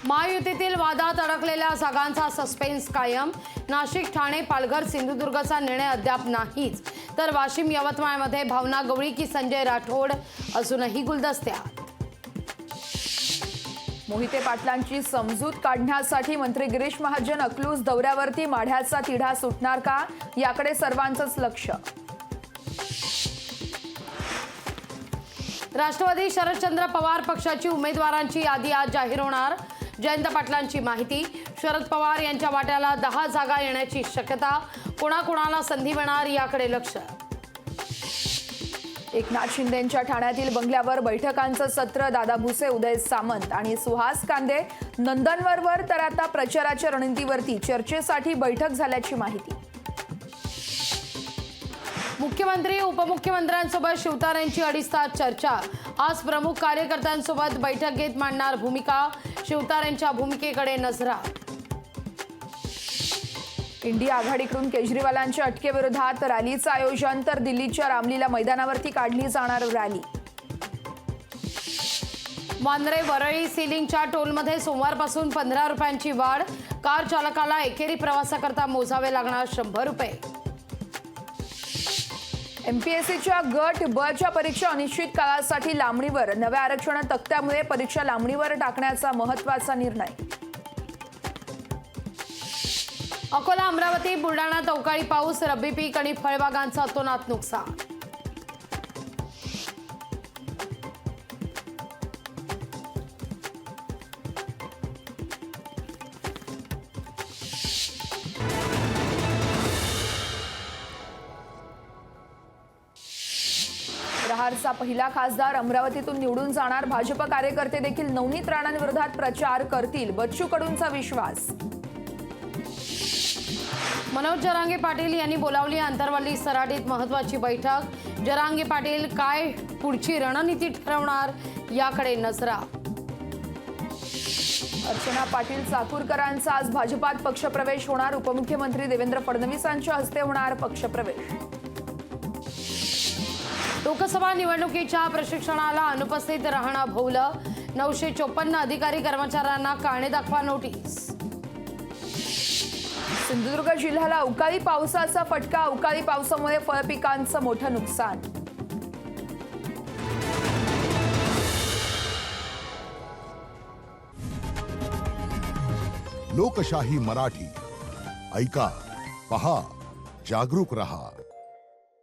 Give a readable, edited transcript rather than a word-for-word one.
महायुतीतील वादात अडकलेल्या जागांचा सस्पेन्स कायम। नाशिक, ठाणे, पालघर, सिंधुदुर्गचा निर्णय अद्याप नाहीच, तर वाशिम, यवतमाळमध्ये भावना गवळी की संजय राठोड अजूनही गुलदस्त्यात। मोहिते पाटलांची समजूत काढण्यासाठी मंत्री गिरीश महाजन अकलूज दौऱ्यावरती। माढ्याचा तिढा सुटणार का, याकडे सर्वांचंच लक्ष। राष्ट्रवादी शरदचंद्र पवार पक्षाची उमेदवारांची यादी आज जाहीर होणार। जयंत पाटलांची माहिती। शरद पवार यांच्या वाट्याला 10 जागा येण्याची शक्यता। कोणाकोणाला संधी मिळणार, याकडे लक्ष। एकनाथ शिंदेंच्या ठाण्यातील बंगल्यावर बैठकांचं सत्र। दादा भुसे, उदय सामंत आणि सुहास कांदे नंदनवरवर। तर आता प्रचाराच्या रणनीतीवरती चर्चेसाठी बैठक झाल्याची माहिती। मुख्यमंत्री उपमुख्यमंत्र्यांसोबत शिवतारेंची 2.5 तास चर्चा। आज प्रमुख कार्यकर्त्यांसोबत बैठक घेत मांडणार भूमिका। शिवतारेंच्या भूमिकेकडे नजरा। इंडिया आघाडीकडून केजरीवालांच्या अटकेविरोधात रॅलीचं आयोजन। तर दिल्लीच्या रामलीला मैदानावरती काढली जाणार रॅली। वांद्रे वरळी सीलिंगच्या टोलमध्ये सोमवारपासून 15 रुपयांची वाढ। कार चालकाला एकेरी प्रवासाकरता मोजावे लागणार 100 रुपये। एमपीएससीच्या गट ब च्या परीक्षा अनिश्चित काळासाठी लांबणीवर। नव्या आरक्षण तक्त्यामुळे परीक्षा लांबणीवर टाकण्याचा महत्त्वाचा निर्णय। अकोला, अमरावती, बुलढाण्यात अवकाळी पाऊस। रब्बी पीक आणि फळबागांचं अतोनात नुकसान। प्रहारचा पहिला खासदार अमरावतीतून निवडून जाणार। भाजप कार्यकर्ते देखील नवनीत राणांविरोधात प्रचार करतील, बच्चू कडूंचा विश्वास। मनोज जरांगे पाटील यांनी बोलावली आंतरवली सराटीत महत्त्वाची बैठक। जरांगे पाटील काय पुढची रणनीती ठरवणार, याकडे नजरा। अर्चना पाटील चाकूरकरांचा आज भाजपात पक्षप्रवेश होणार। उपमुख्यमंत्री देवेंद्र फडणवीसांच्या हस्ते होणार पक्षप्रवेश। लोकसभा निवडणुकीच्या प्रशिक्षणाला अनुपस्थित राहणं भोवलं। 954 अधिकारी कर्मचाऱ्यांना कारणे दाखवा नोटीस। सिंधुदुर्ग जिल्ह्याला अवकाळी पावसाचा फटका। अवकाळी पावसामुळे फळपिकांचं मोठं नुकसान। लोकशाही मराठी ऐका, पहा, जागरूक रहा।